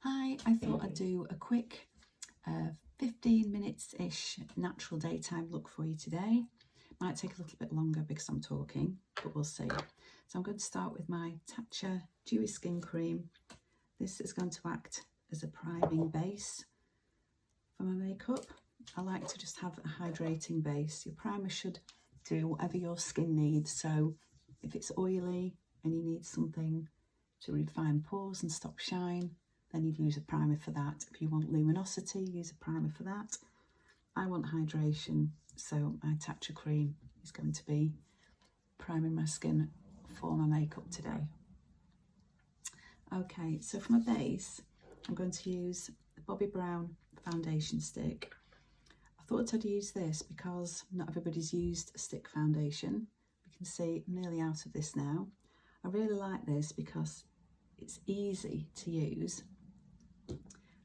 Hi, I thought I'd do a quick 15 minutes-ish natural daytime look for you today. Might take a little bit longer because I'm talking, but we'll see. So I'm going to start with my Tatcha Dewy Skin Cream. This is going to act as a priming base for my makeup. I like to just have a hydrating base. Your primer should do whatever your skin needs. So if it's oily and you need something to refine pores and stop shine, then you'd use a primer for that. If you want luminosity, use a primer for that. I want hydration, so my Tatcha cream is going to be priming my skin for my makeup today. Okay, so for my base, I'm going to use the Bobbi Borown foundation stick. I thought I'd use this because not everybody's used a stick foundation. You can see I'm nearly out of this now. I really like this because it's easy to use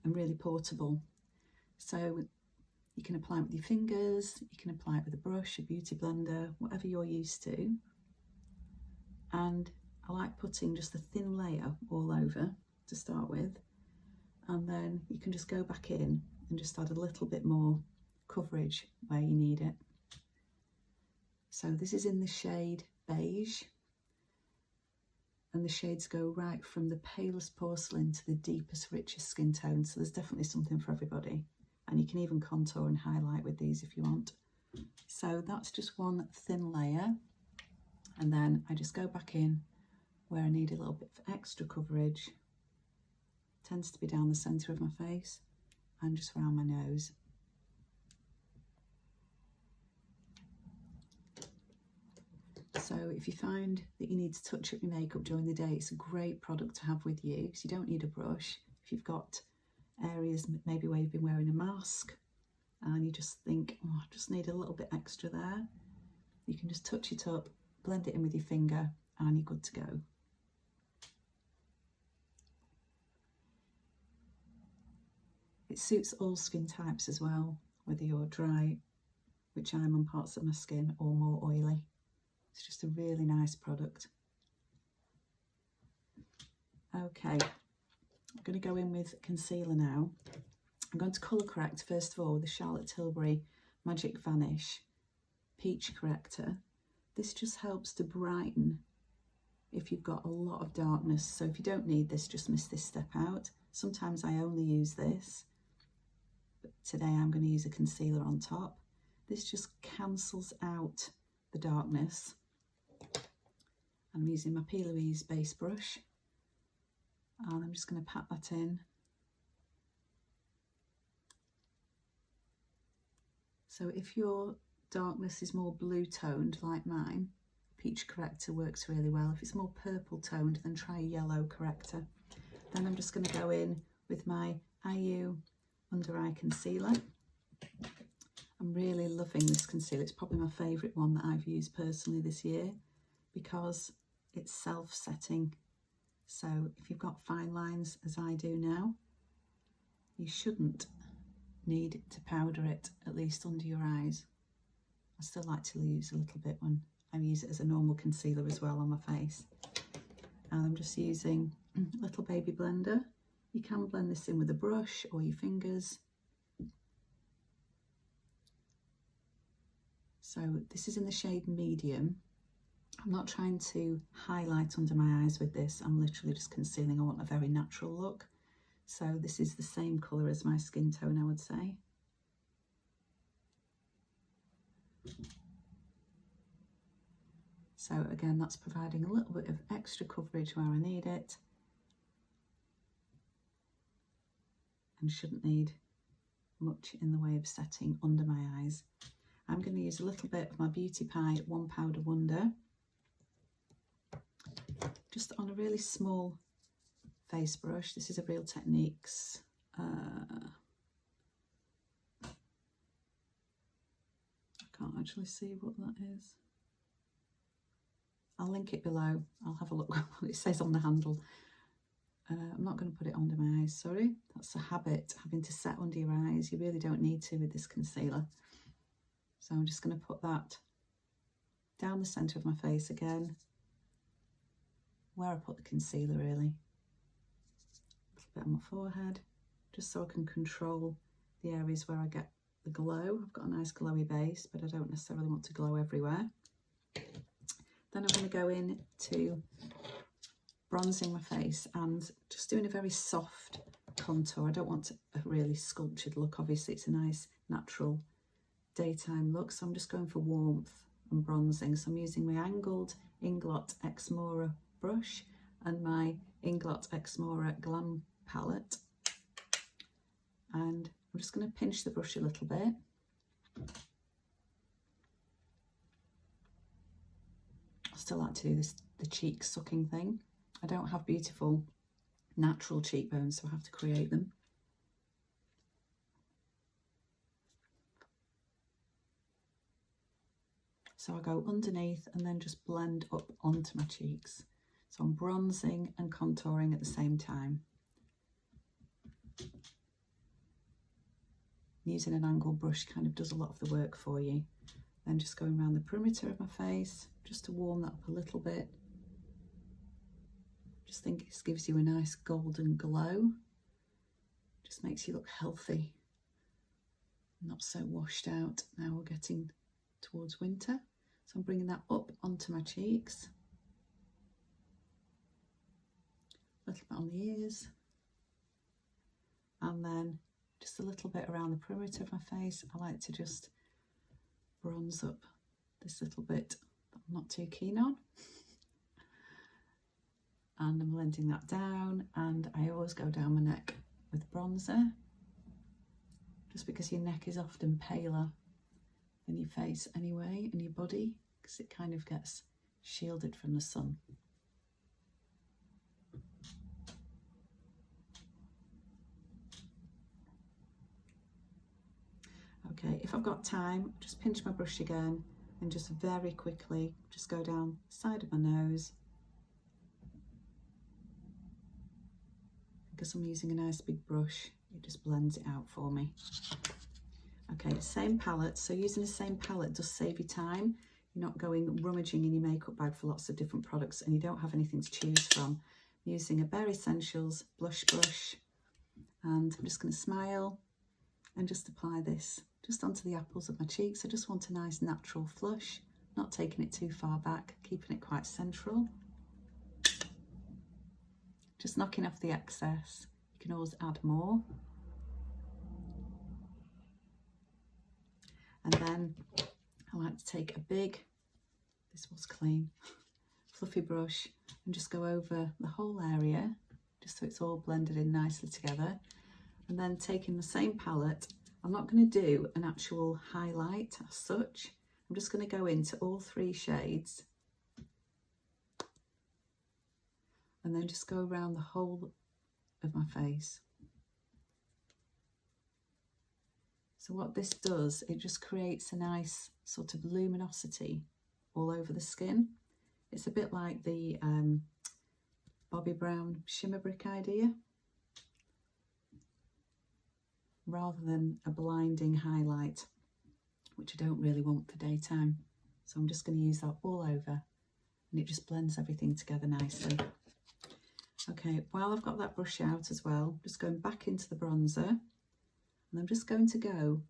and really portable. So you can apply it with your fingers, you can apply it with a brush, a beauty blender, whatever you're used to. And I like putting just a thin layer all over to start with, and then you can just go back in and just add a little bit more coverage where you need it. So this is in the shade Beige, and the shades go right from the palest porcelain to the deepest, richest skin tone. So there's definitely something for everybody. And you can even contour and highlight with these if you want. So that's just one thin layer. And then I just go back in where I need a little bit of extra coverage. Tends to be down the centre of my face and just around my nose. So if you find that you need to touch up your makeup during the day, it's a great product to have with you because you don't need a brush. If you've got areas maybe where you've been wearing a mask and you just think, oh, I just need a little bit extra there, you can just touch it up, blend it in with your finger, and you're good to go. It suits all skin types as well, whether you're dry, which I'm on parts of my skin, or more oily. It's just a really nice product. Okay, I'm going to go in with concealer now. I'm going to colour correct first of all with the Charlotte Tilbury Magic Vanish Peach Corrector. This just helps to brighten if you've got a lot of darkness. So if you don't need this, just miss this step out. Sometimes I only use this, but today I'm going to use a concealer on top. This just cancels out the darkness. I'm using my PLouise Base brush, and I'm just going to pat that in. So if your darkness is more blue toned like mine, Peach Corrector works really well. If it's more purple toned, then try Yellow Corrector. Then I'm just going to go in with my IU Under Eye Concealer. I'm really loving this concealer. It's probably my favourite one that I've used personally this year because it's self-setting. So if you've got fine lines as I do now, you shouldn't need to powder it, at least under your eyes. I still like to use a little bit when I use it as a normal concealer as well on my face. And I'm just using a little baby blender. You can blend this in with a brush or your fingers. So this is in the shade Medium. I'm not trying to highlight under my eyes with this. I'm literally just concealing. I want a very natural look. So this is the same colour as my skin tone, I would say. So again, that's providing a little bit of extra coverage where I need it. And shouldn't need much in the way of setting under my eyes. I'm going to use a little bit of my Beauty Pie One Powder Wonder, just on a really small face brush. This is a Real Techniques. I can't actually see what that is. I'll link it below. I'll have a look what it says on the handle. I'm not going to put it under my eyes, sorry. That's a habit, having to set under your eyes. You really don't need to with this concealer. So I'm just going to put that down the centre of my face again, where I put the concealer really. A little bit on my forehead, just so I can control the areas where I get the glow. I've got a nice glowy base, but I don't necessarily want to glow everywhere. Then I'm going to go in to bronzing my face and just doing a very soft contour. I don't want a really sculptured look. Obviously it's a nice natural daytime look, so I'm just going for warmth and bronzing. So I'm using my angled Inglot XMaura brush and my Inglot XMaura Glam palette, and I'm just going to pinch the brush a little bit. I still like to do this, the cheek sucking thing. I don't have beautiful natural cheekbones, so I have to create them. So I go underneath and then just blend up onto my cheeks. So I'm bronzing and contouring at the same time. Using an angled brush kind of does a lot of the work for you. Then just going around the perimeter of my face, just to warm that up a little bit. Just think this gives you a nice golden glow. Just makes you look healthy, not so washed out. Now we're getting towards winter. So I'm bringing that up onto my cheeks. A little bit on the ears. And then just a little bit around the perimeter of my face. I like to just bronze up this little bit that I'm not too keen on. And I'm blending that down, and I always go down my neck with bronzer, just because your neck is often paler than your face anyway, and your body, because it kind of gets shielded from the sun. Okay, if I've got time, just pinch my brush again and just very quickly just go down the side of my nose. Because I'm using a nice big brush, it just blends it out for me. Okay, same palette. So using the same palette does save you time. You're not going rummaging in your makeup bag for lots of different products and you don't have anything to choose from. I'm using a Bare Essentials blush brush, and I'm just going to smile and just apply this just onto the apples of my cheeks. I just want a nice natural flush, not taking it too far back, keeping it quite central. Just knocking off the excess. You can always add more. And then I like to take a big, this was clean, fluffy brush and just go over the whole area, just so it's all blended in nicely together. And then taking the same palette, I'm not going to do an actual highlight as such. I'm just going to go into all three shades and then just go around the whole of my face. So what this does, it just creates a nice sort of luminosity all over the skin. It's a bit like the Bobbi shimmer brick idea, rather than a blinding highlight, which I don't really want for daytime. So I'm just going to use that all over, and it just blends everything together nicely. Okay, while I've got that brush out as well, just going back into the bronzer, and I'm just going to go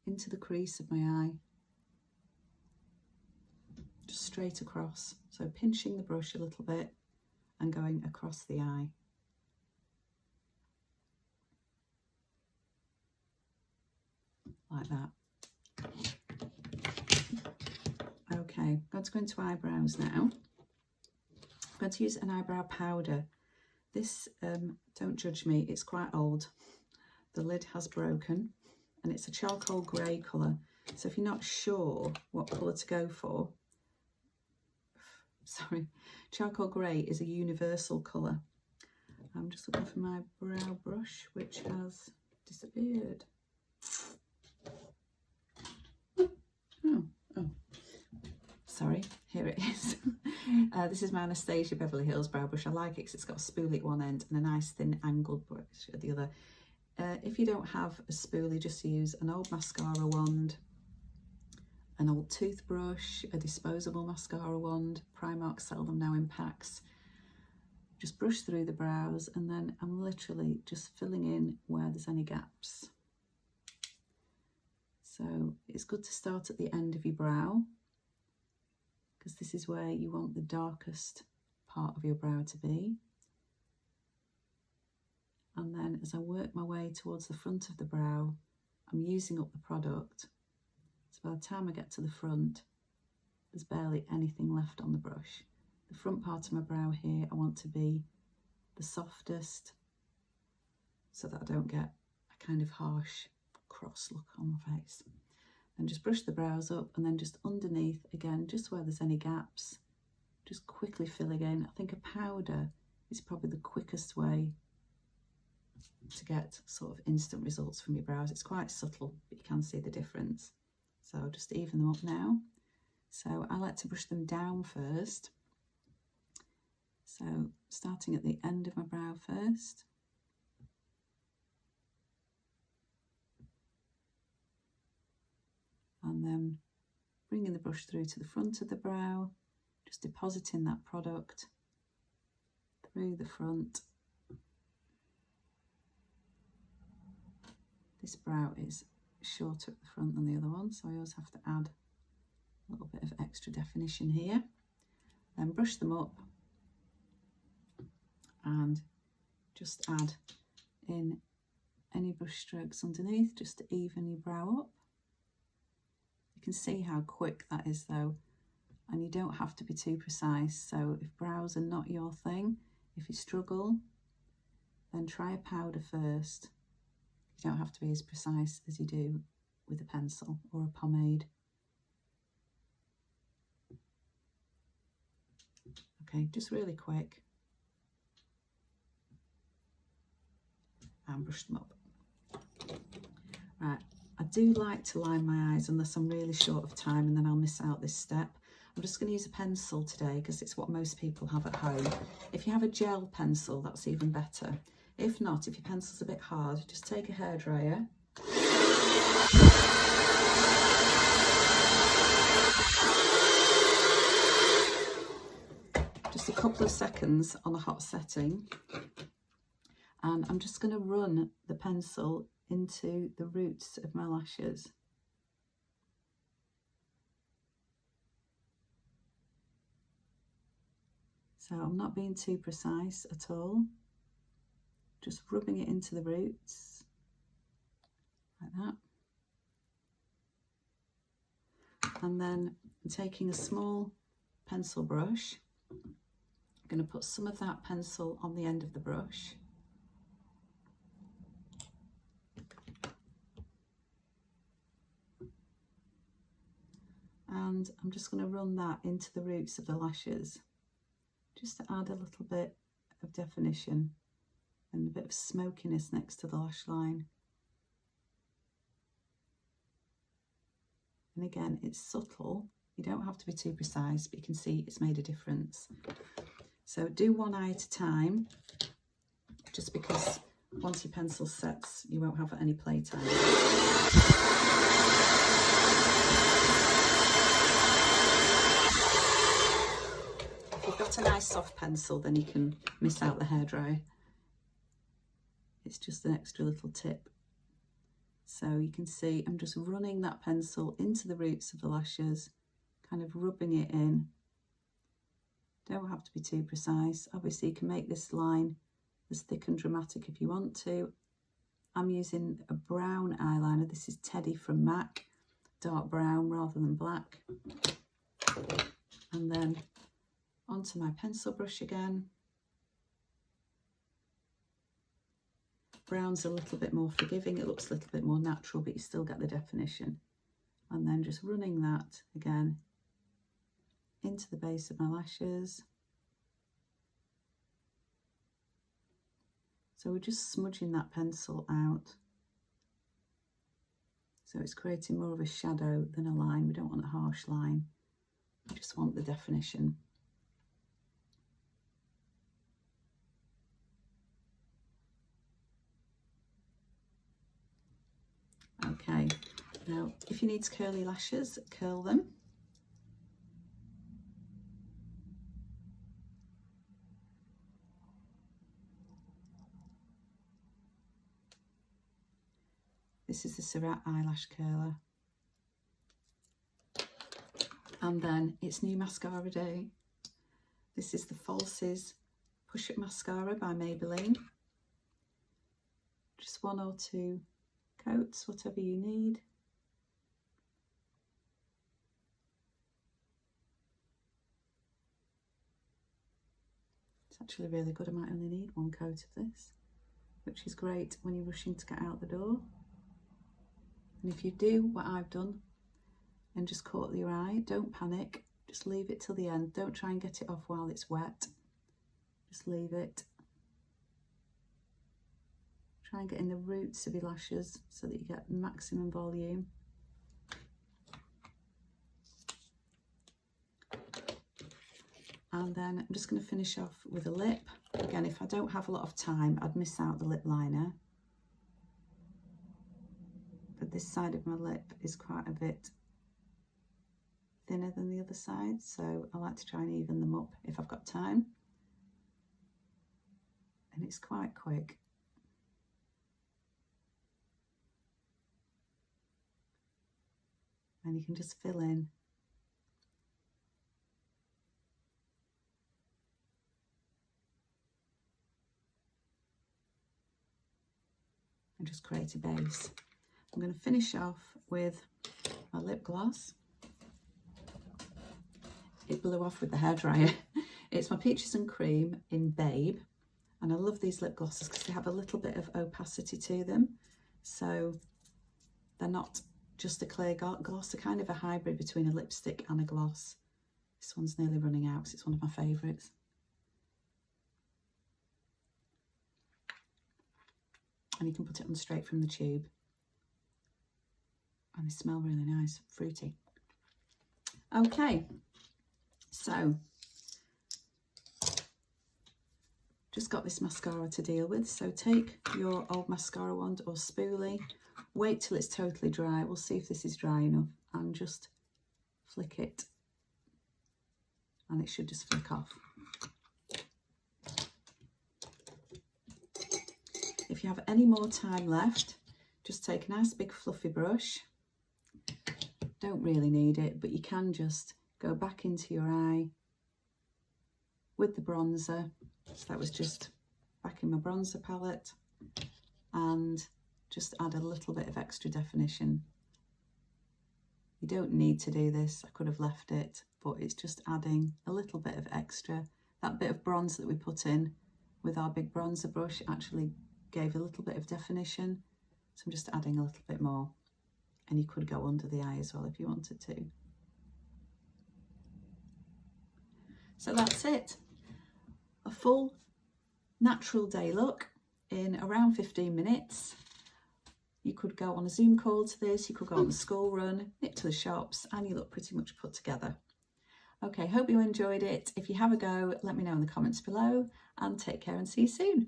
into the crease of my eye, just straight across. So pinching the brush a little bit and going across the eye. Like that. Okay, I'm going to go into eyebrows now. I'm going to use an eyebrow powder. This, don't judge me, it's quite old. The lid has broken and it's a charcoal grey colour. So if you're not sure what colour to go for, sorry, charcoal grey is a universal colour. I'm just looking for my brow brush, which has disappeared. Oh, sorry, here it is. This is my Anastasia Beverly Hills brow brush. I like it because it's got a spoolie at one end and a nice thin angled brush at the other. If you don't have a spoolie, just use an old mascara wand, an old toothbrush, a disposable mascara wand. Primark sell them now in packs. just brush through the brows, and then I'm literally just filling in where there's any gaps. So it's good to start at the end of your brow, because this is where you want the darkest part of your brow to be. And then as I work my way towards the front of the brow, I'm using up the product. So by the time I get to the front, there's barely anything left on the brush. The front part of my brow here, I want to be the softest, so that I don't get a kind of harsh, cross look on my face. Then just brush the brows up, and then just underneath, again, just where there's any gaps, just quickly filling in. I think a powder is probably the quickest way to get sort of instant results from your brows. It's quite subtle, but you can see the difference. So just even them up now. So I like to brush them down first. So starting at the end of my brow first. And then bringing the brush through to the front of the brow, just depositing that product through the front. This brow is shorter at the front than the other one, so I always have to add a little bit of extra definition here. Then brush them up and just add in any brush strokes underneath just to even your brow up. You can see how quick that is though, and you don't have to be too precise. So if brows are not your thing, if you struggle, then try a powder first. You don't have to be as precise as you do with a pencil or a pomade. Okay, just really quick. And brush them up. Right, I do like to line my eyes unless I'm really short of time, and then I'll miss out this step. I'm just going to use a pencil today because it's what most people have at home. If you have a gel pencil, that's even better. If not, if your pencil's a bit hard, just take a hairdryer. Just a couple of seconds on a hot setting. And I'm just going to run the pencil into the roots of my lashes. So I'm not being too precise at all. Just rubbing it into the roots, like that. And then I'm taking a small pencil brush. I'm going to put some of that pencil on the end of the brush. And I'm just going to run that into the roots of the lashes, just to add a little bit of definition and a bit of smokiness next to the lash line. And again, it's subtle. You don't have to be too precise, but you can see it's made a difference. So do one eye at a time, just because once your pencil sets, you won't have any playtime. If you've got a nice soft pencil, then you can miss out the hairdryer. It's just an extra little tip. So you can see I'm just running that pencil into the roots of the lashes, kind of rubbing it in. Don't have to be too precise. Obviously you can make this line as thick and dramatic if you want to. I'm using a brown eyeliner. This is Teddy from MAC, dark brown rather than black. And then onto my pencil brush again. Brown's a little bit more forgiving, it looks a little bit more natural, but you still get the definition. And then just running that again into the base of my lashes. So we're just smudging that pencil out. So it's creating more of a shadow than a line. We don't want a harsh line. We just want the definition. Okay, now if you need curly lashes, curl them. This is the Surratt eyelash curler. And then it's new mascara day. This is the Falsies Push Up Mascara by Maybellien. Just 1 or 2 coats, whatever you need. It's actually really good. I might only need 1 coat of this, which is great when you're rushing to get out the door. And if you do what I've done and just caught your eye, don't panic. Just leave it till the end. Don't try and get it off while it's wet. Just leave it. Try and get in the roots of your lashes so that you get maximum volume. And then I'm just going to finish off with a lip. Again, if I don't have a lot of time, I'd miss out the lip liner. But this side of my lip is quite a bit thinner than the other side, so I like to try and even them up if I've got time. And it's quite quick. And you can just fill in. And just create a base. I'm going to finish off with my lip gloss. It blew off with the hairdryer. It's my Peaches and Cream in Beige. And I love these lip glosses because they have a little bit of opacity to them. So they're not just a clear gloss, they're kind of a hybrid between a lipstick and a gloss. This one's nearly running out because it's one of my favourites. And you can put it on straight from the tube. And they smell really nice, fruity. Okay, so just got this mascara to deal with. So take your old mascara wand or spoolie, wait till it's totally dry. We'll see if this is dry enough, and just flick it. And it should just flick off. If you have any more time left, just take a nice big fluffy brush. Don't really need it, but you can just go back into your eye with the bronzer. So that was just back in my bronzer palette, and just add a little bit of extra definition. You don't need to do this, I could have left it, but it's just adding a little bit of extra. That bit of bronze that we put in with our big bronzer brush actually gave a little bit of definition, so I'm just adding a little bit more. And you could go under the eye as well if you wanted to. So that's it. A full natural day look in around 15 minutes. You could go on a Zoom call to this, you could go on the school run, nip to the shops, and you look pretty much put together. Okay, hope you enjoyed it. If you have a go, let me know in the comments below, and take care and see you soon.